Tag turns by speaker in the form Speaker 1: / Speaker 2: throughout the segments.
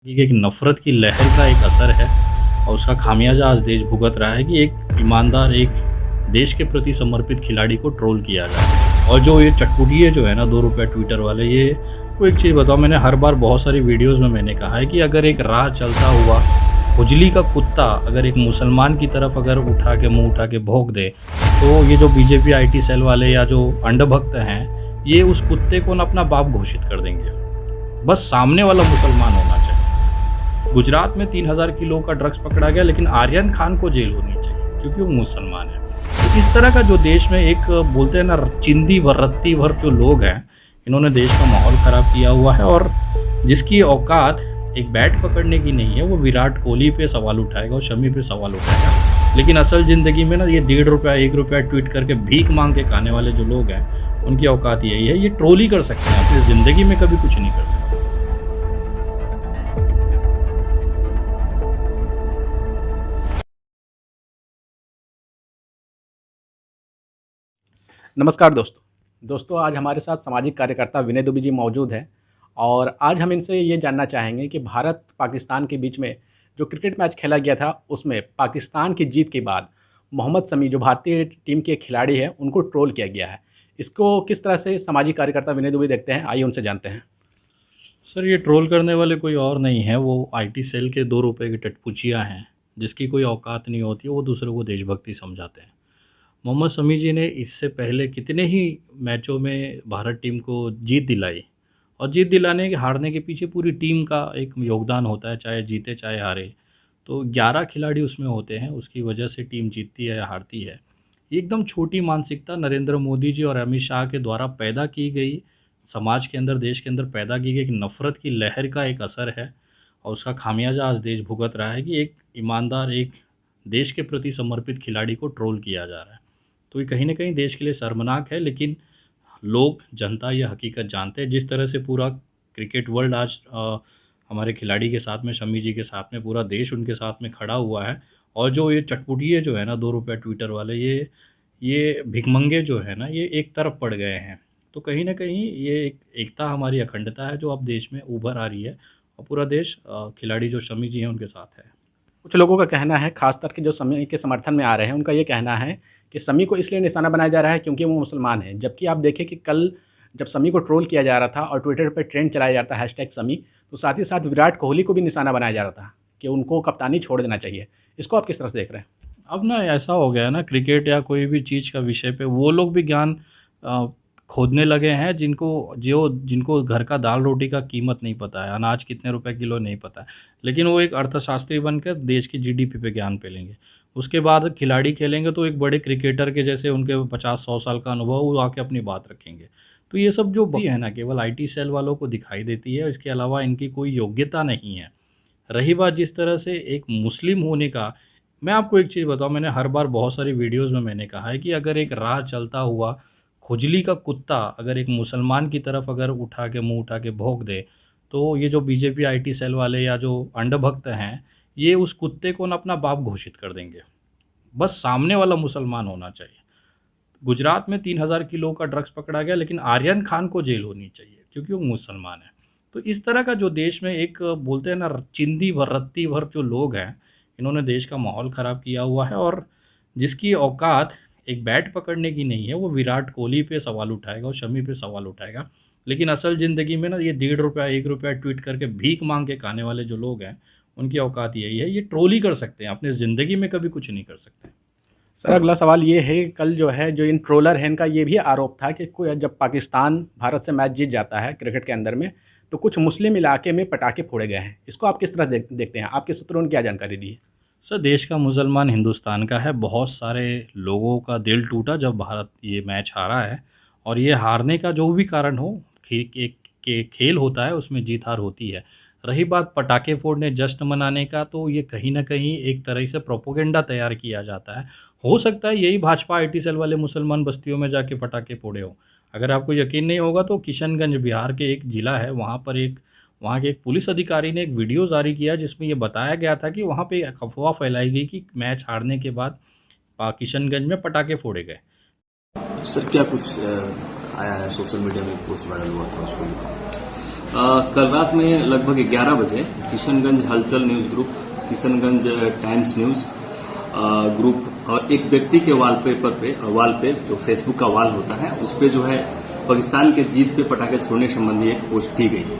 Speaker 1: ये एक नफ़रत की लहर का एक असर है और उसका खामियाजा आज देश भुगत रहा है कि एक ईमानदार, एक देश के प्रति समर्पित खिलाड़ी को ट्रोल किया जा रहा है। और जो ये चटपुटिये जो है ना ₹2 ट्विटर वाले, ये को एक चीज़ बताओ, मैंने हर बार बहुत सारी वीडियोज़ में मैंने कहा है कि अगर एक राह चलता हुआ खुजली का कुत्ता अगर एक मुसलमान की तरफ अगर उठा के मुँह उठा के भौंक दे, तो ये जो बीजेपी आईटी सेल वाले या जो अंधभक्त हैं, ये उस कुत्ते को ना अपना बाप घोषित कर देंगे। बस सामने वाला मुसलमान होना चाहिए। गुजरात में 3000 किलो का ड्रग्स पकड़ा गया, लेकिन आर्यन खान को जेल होनी चाहिए क्योंकि वो मुसलमान है। तो इस तरह का जो देश में एक बोलते हैं ना चिंदी भर रत्ती भर जो लोग हैं, इन्होंने देश का माहौल ख़राब किया हुआ है। और जिसकी औकात एक बैट पकड़ने की नहीं है, वो विराट कोहली पे सवाल उठाएगा और शमी पे सवाल उठाएगा। लेकिन असल ज़िंदगी में ना ये ₹1.5 ₹1 ट्वीट करके भीख मांग के खाने वाले जो लोग हैं, उनकी औकात यही है। ये ट्रोल ही कर सकते हैं, अपनी ज़िंदगी में कभी कुछ नहीं कर सकते।
Speaker 2: नमस्कार दोस्तों आज हमारे साथ सामाजिक कार्यकर्ता विनय दुबे जी मौजूद हैं और आज हम इनसे ये जानना चाहेंगे कि भारत पाकिस्तान के बीच में जो क्रिकेट मैच खेला गया था, उसमें पाकिस्तान की जीत के बाद मोहम्मद शमी जो भारतीय टीम के खिलाड़ी हैं, उनको ट्रोल किया गया है। इसको किस तरह से सामाजिक कार्यकर्ता विनय दुबे देखते हैं, आइए उनसे जानते हैं।
Speaker 1: सर, ये ट्रोल करने वाले कोई और नहीं है, वो आईटी सेल के ₹2 के टटपुचिया हैं, जिसकी कोई औकात नहीं होती, वो दूसरों को देशभक्ति समझाते हैं। मोहम्मद शमी जी ने इससे पहले कितने ही मैचों में भारत टीम को जीत दिलाई, और जीत दिलाने के हारने के पीछे पूरी टीम का एक योगदान होता है, चाहे जीते चाहे हारे। तो 11 खिलाड़ी उसमें होते हैं, उसकी वजह से टीम जीतती है या हारती है। ये एकदम छोटी मानसिकता नरेंद्र मोदी जी और अमित शाह के द्वारा पैदा की गई, समाज के अंदर, देश के अंदर पैदा की गई एक नफ़रत की लहर का एक असर है। और उसका खामियाजा आज देश भुगत रहा है कि एक ईमानदार, एक देश के प्रति समर्पित खिलाड़ी को ट्रोल किया जा रहा है। तो ये कहीं न कहीं देश के लिए शर्मनाक है, लेकिन लोग, जनता ये हकीकत जानते हैं। जिस तरह से पूरा क्रिकेट वर्ल्ड आज हमारे खिलाड़ी के साथ में, शमी जी के साथ में, पूरा देश उनके साथ में खड़ा हुआ है। और जो ये चटपुटिये जो है ना ₹2 ट्विटर वाले, ये भिखमंगे जो है ना, ये एक तरफ पड़ गए हैं। तो कहीं न कहीं ये एक एकता, हमारी अखंडता है जो अब देश में उभर आ रही है, और पूरा देश खिलाड़ी जो शमी जी हैं उनके साथ है।
Speaker 2: कुछ लोगों का कहना है, खासतौर के जो शमी के समर्थन में आ रहे हैं, उनका ये कहना है कि शमी को इसलिए निशाना बनाया जा रहा है क्योंकि वो मुसलमान है। जबकि आप देखें कि कल जब शमी को ट्रोल किया जा रहा था और ट्विटर पे ट्रेंड चलाया जा रहा था #शमी, तो साथ ही साथ विराट कोहली को भी निशाना बनाया जा रहा था कि उनको कप्तानी छोड़ देना चाहिए। इसको आप किस तरह से देख रहे हैं?
Speaker 1: अब ना ऐसा हो गया है ना, क्रिकेट या कोई भी चीज़ का विषय पे वो लोग भी ज्ञान अ, खोदने लगे हैं, जिनको घर का दाल रोटी का कीमत नहीं पता है, अनाज कितने रुपए किलो नहीं पता है। लेकिन वो एक अर्थशास्त्री बनकर देश की जीडीपी पे ज्ञान पेलेंगे। उसके बाद खिलाड़ी खेलेंगे तो एक बड़े क्रिकेटर के जैसे उनके 50-100 साल का अनुभव, वो आके अपनी बात रखेंगे। तो ये सब जो भी है ना, केवल आईटी सेल वालों को दिखाई देती है, इसके अलावा इनकी कोई योग्यता नहीं है। रही बात जिस तरह से एक मुस्लिम होने का, मैं आपको एक चीज़ बताऊँ, मैंने हर बार बहुत सारी वीडियोज़ में मैंने कहा है कि अगर एक राह चलता हुआ खुजली का कुत्ता अगर एक मुसलमान की तरफ अगर उठा के मुँह उठा के भौंक दे, तो ये जो बीजेपी आईटी सेल वाले या जो अंधभक्त हैं, ये उस कुत्ते को ना अपना बाप घोषित कर देंगे। बस सामने वाला मुसलमान होना चाहिए। गुजरात में 3000 किलो का ड्रग्स पकड़ा गया, लेकिन आर्यन खान को जेल होनी चाहिए क्योंकि वो मुसलमान है। तो इस तरह का जो देश में एक बोलते हैं ना चिंदी भर रत्ती भर जो लोग हैं, इन्होंने देश का माहौल ख़राब किया हुआ है। और जिसकी औकात एक बैट पकड़ने की नहीं है, वो विराट कोहली पे सवाल उठाएगा और शमी पे सवाल उठाएगा। लेकिन असल ज़िंदगी में ना ये ₹1.5 ₹1 ट्वीट करके भीख मांग के खाने वाले जो लोग हैं, उनकी औकात यही है। ये ट्रोल ही कर सकते हैं, अपनी ज़िंदगी में कभी कुछ नहीं कर सकते।
Speaker 2: सर, अगला सवाल ये है, कल जो है जो इन ट्रोलर हैं, इनका ये भी आरोप था कि कोई जब पाकिस्तान भारत से मैच जीत जाता है क्रिकेट के अंदर में, तो कुछ मुस्लिम इलाके में पटाखे फोड़े गए हैं। इसको आप किस तरह देखते हैं? आपके सूत्रों ने क्या जानकारी दी है?
Speaker 1: सर, देश का मुसलमान हिंदुस्तान का है। बहुत सारे लोगों का दिल टूटा जब भारत ये मैच हारा है। और ये हारने का जो भी कारण हो, एक खेल होता है, उसमें जीत हार होती है। रही बात पटाखे फोड़ने, जश्न मनाने का, तो ये कहीं न कहीं एक तरह से प्रोपेगेंडा तैयार किया जाता है। हो सकता है यही भाजपा आईटी सेल वाले मुसलमान बस्तियों में जाके पटाखे फोड़े हों। अगर आपको यकीन नहीं होगा तो किशनगंज, बिहार के एक ज़िला है, वहाँ के एक पुलिस अधिकारी ने एक वीडियो जारी किया जिसमें ये बताया गया था कि वहाँ पे एक अफ़वाह फैलाई गई कि मैच हारने के बाद किशनगंज में पटाखे फोड़े गए।
Speaker 3: सर, क्या कुछ आया है सोशल मीडिया में, एक पोस्ट वायरल हुआ था, उसको लेकर? कल रात में लगभग 11 बजे किशनगंज हलचल news group, Kishanganj times news group और एक व्यक्ति के वाल पे जो फेसबुक का वाल होता है उस पे जो है पाकिस्तान के जीत पे पटाखे छोड़ने संबंधी एक पोस्ट की गई थी।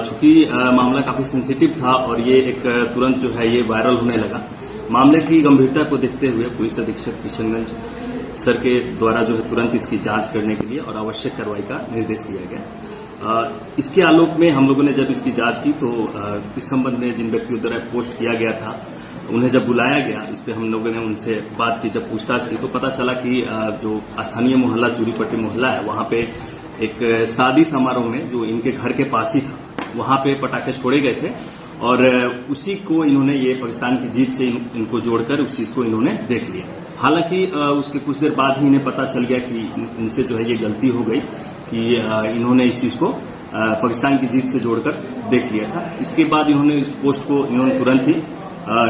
Speaker 3: चूंकि मामला काफी सेंसिटिव था और ये एक तुरंत जो है ये वायरल होने लगा। मामले की गंभीरता को देखते हुए पुलिस अधीक्षक किशनगंज सर के द्वारा जो है तुरंत इसकी जांच करने के लिए और आवश्यक कार्रवाई का निर्देश दिया गया। इसके आलोक में हम लोगों ने जब इसकी जांच की तो इस संबंध में जिन व्यक्तियों द्वारा पोस्ट किया गया था उन्हें जब बुलाया गया, इस पे हम लोगों ने उनसे बात की, जब पूछताछ की तो पता चला कि जो स्थानीय मोहल्ला चूरीपट्टी मोहल्ला है वहां पे एक शादी समारोह में जो इनके घर के पास ही था वहां पे पटाखे छोड़े गए थे और उसी को इन्होंने ये पाकिस्तान की जीत से इनको जोड़कर उस चीज को इन्होंने देख लिया। हालांकि उसके कुछ देर बाद ही इन्हें पता चल गया कि इनसे जो है ये गलती हो गई कि इन्होंने इस चीज को पाकिस्तान की जीत से जोड़कर देख लिया था। इसके बाद इन्होंने इस पोस्ट को इन्होंने तुरंत ही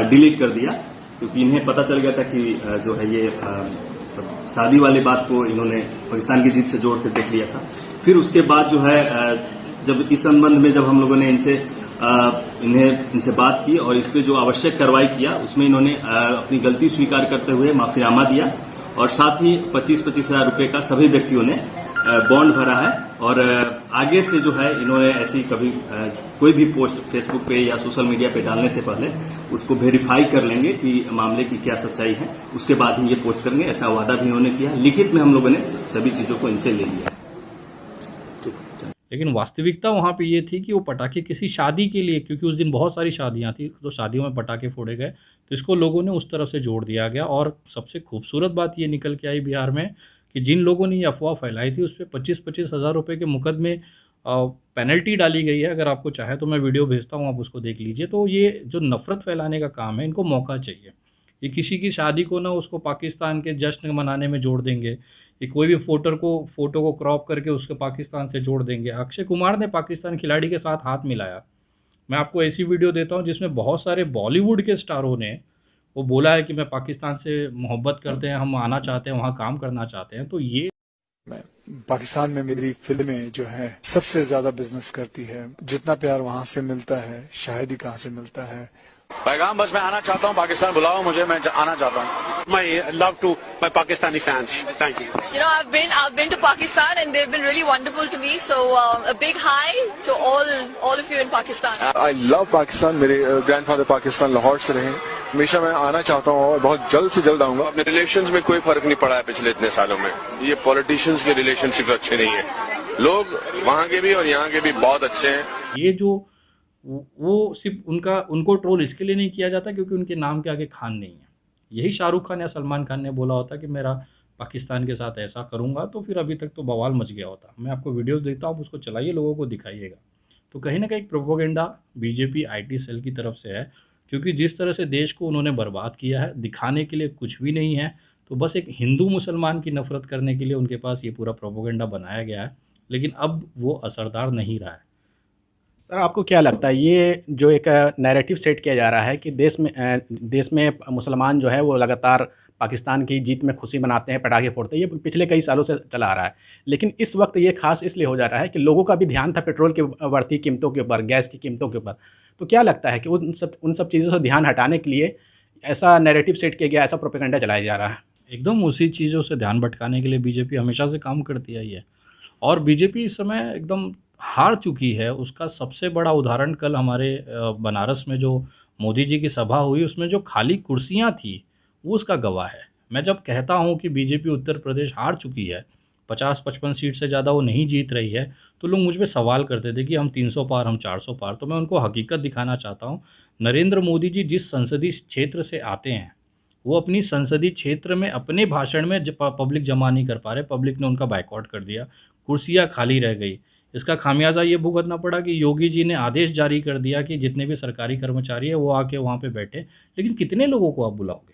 Speaker 3: डिलीट कर दिया क्योंकि इन्हें पता चल गया था कि जो है ये शादी वाली बात को इन्होंने पाकिस्तान की जीत से जोड़ कर देख लिया था। फिर उसके बाद जो है जब इस संबंध में जब हम लोगों ने इनसे बात की और इस पे जो आवश्यक कार्रवाई किया उसमें इन्होंने अपनी गलती स्वीकार करते हुए माफीनामा दिया और साथ ही 25-25 हजार रुपए का सभी व्यक्तियों ने बॉन्ड भरा है और आगे से जो है इन्होंने ऐसी कभी कोई भी पोस्ट फेसबुक पे या सोशल मीडिया पे डालने से पहले उसको वेरीफाई कर लेंगे कि मामले की क्या सच्चाई है, उसके बाद ही ये पोस्ट करेंगे। ऐसा वादा भी इन्होंने किया। लिखित में हम लोगों ने सभी चीजों को इनसे ले लिया।
Speaker 1: लेकिन वास्तविकता वहाँ पे ये थी कि वो पटाखे किसी शादी के लिए, क्योंकि उस दिन बहुत सारी शादियाँ थी तो शादियों में पटाखे फोड़े गए, तो इसको लोगों ने उस तरफ से जोड़ दिया गया। और सबसे खूबसूरत बात ये निकल के आई बिहार में कि जिन लोगों ने ये अफवाह फैलाई थी उस पर 25-25 हज़ार रुपये के मुकदमे पेनल्टी डाली गई है। अगर आपको चाहे तो मैं वीडियो भेजता हूँ, आप उसको देख लीजिए। तो ये जो नफ़रत फैलाने का काम है, इनको मौका चाहिए। ये किसी की शादी को ना उसको पाकिस्तान के जश्न मनाने में जोड़ देंगे, ये कोई भी फ़ोटो को क्रॉप करके उसके पाकिस्तान से जोड़ देंगे। अक्षय कुमार ने पाकिस्तान खिलाड़ी के साथ हाथ मिलाया। मैं आपको ऐसी वीडियो देता हूँ जिसमें बहुत सारे बॉलीवुड के स्टारों ने वो बोला है कि मैं पाकिस्तान से मोहब्बत करते हैं, हम आना चाहते हैं, वहाँ काम करना चाहते हैं। तो ये
Speaker 4: पाकिस्तान में मेरी फिल्में जो है सबसे ज्यादा बिजनेस करती है। जितना प्यार वहाँ से मिलता है शायद ही कहाँ से मिलता है।
Speaker 5: पैगाम बस मैं आना चाहता हूँ, पाकिस्तान बुलाओ मुझे, मैं आना चाहता हूँ। My love to my Pakistani fans. Thank you.
Speaker 6: You know, I've been to Pakistan and they've been really wonderful to me. So a big hi to all of you in Pakistan.
Speaker 4: I love Pakistan. मेरे grandfather Pakistan Lahore से रहे। हमेशा मैं आना चाहता हूँ और बहुत जल्द से जल्द आऊंगा।
Speaker 5: अपने रिलेशंस में कोई फर्क नहीं पड़ा है पिछले इतने सालों में। ये पॉलिटिशियंस के रिलेशनशिप अच्छे नहीं है। लोग वहाँ के भी और यहाँ के भी बहुत अच्छे हैं।
Speaker 1: ये जो वो सिर्फ उनको ट्रोल इसके लिए नहीं किया जाता क्योंकि उनके नाम के आगे खान नहीं है। यही शाहरुख खान या सलमान खान ने बोला होता कि मेरा पाकिस्तान के साथ ऐसा करूंगा तो फिर अभी तक तो बवाल मच गया होता। मैं आपको वीडियोस देता हूँ, उसको चलाइए, लोगों को दिखाइएगा। तो कहीं ना कहीं प्रोपोगेंडा बीजेपी आईटी सेल की तरफ से है, क्योंकि जिस तरह से देश को उन्होंने बर्बाद किया है, दिखाने के लिए कुछ भी नहीं है। तो बस एक हिंदू मुसलमान की नफरत करने के लिए उनके पास ये पूरा प्रोपोगेंडा बनाया गया है, लेकिन अब वो असरदार नहीं रहा है।
Speaker 2: सर, आपको क्या लगता है ये जो एक नैरेटिव सेट किया जा रहा है कि देश में मुसलमान जो है वो लगातार पाकिस्तान की जीत में खुशी मनाते हैं, पटाखे फोड़ते हैं, ये पिछले कई सालों से चला आ रहा है। लेकिन इस वक्त ये खास इसलिए हो जा रहा है कि लोगों का भी ध्यान था पेट्रोल की बढ़ती कीमतों के ऊपर, गैस की कीमतों के ऊपर। तो क्या लगता है कि उन सब चीज़ों से ध्यान हटाने के लिए ऐसा नैरेटिव सेट किया गया, ऐसा प्रोपेगेंडा चलाया जा रहा है?
Speaker 1: एकदम उसी चीज़ों से ध्यान भटकाने के लिए बीजेपी हमेशा से काम करती आई है और बीजेपी इस समय एकदम हार चुकी है। उसका सबसे बड़ा उदाहरण कल हमारे बनारस में जो मोदी जी की सभा हुई उसमें जो खाली कुर्सियां थी वो उसका गवाह है। मैं जब कहता हूं कि बीजेपी उत्तर प्रदेश हार चुकी है, 50-55 सीट से ज़्यादा वो नहीं जीत रही है, तो लोग मुझ पे सवाल करते थे कि हम 300 पार, हम 400 पार। तो मैं उनको हकीकत दिखाना चाहता हूँ। नरेंद्र मोदी जी जिस संसदीय क्षेत्र से आते हैं वो अपनी संसदीय क्षेत्र में अपने भाषण में पब्लिक जमा नहीं कर पा रहे, पब्लिक ने उनका बायकॉट कर दिया, कुर्सियाँ खाली रह गई। इसका खामियाजा ये भुगतना पड़ा कि योगी जी ने आदेश जारी कर दिया कि जितने भी सरकारी कर्मचारी है वो आके वहाँ पे बैठे, लेकिन कितने लोगों को आप बुलाओगे?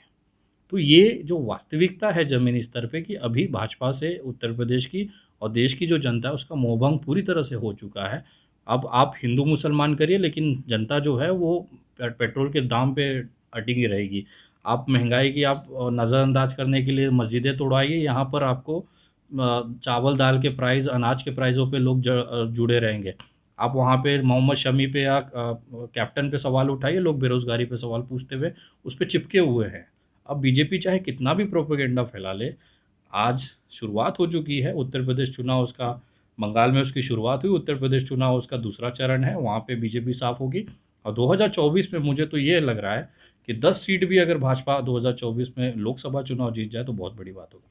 Speaker 1: तो ये जो वास्तविकता है ज़मीनी स्तर पे कि अभी भाजपा से उत्तर प्रदेश की और देश की जो जनता है उसका मोहभंग पूरी तरह से हो चुका है। अब आप हिंदू मुसलमान करिए, लेकिन जनता जो है वो पेट्रोल के दाम पे अटकी रहेगी। आप महंगाई की आप नज़रअंदाज करने के लिए मस्जिदें तोड़वाइए, यहाँ पर आपको चावल दाल के प्राइस, अनाज के प्राइसों पे लोग जुड़े रहेंगे। आप वहाँ पे मोहम्मद शमी पे या कैप्टन पे सवाल उठाइए, लोग बेरोजगारी पे सवाल पूछते हुए उस पर चिपके हुए हैं। अब बीजेपी चाहे कितना भी प्रोपेगेंडा फैला ले, आज शुरुआत हो चुकी है। उत्तर प्रदेश चुनाव उसका, बंगाल में उसकी शुरुआत हुई, उत्तर प्रदेश चुनाव उसका दूसरा चरण है, वहाँ पे बीजेपी साफ होगी। और 2024 में मुझे तो ये लग रहा है कि 10 सीट भी अगर भाजपा 2024 में लोकसभा चुनाव जीत जाए तो बहुत बड़ी बात होगी।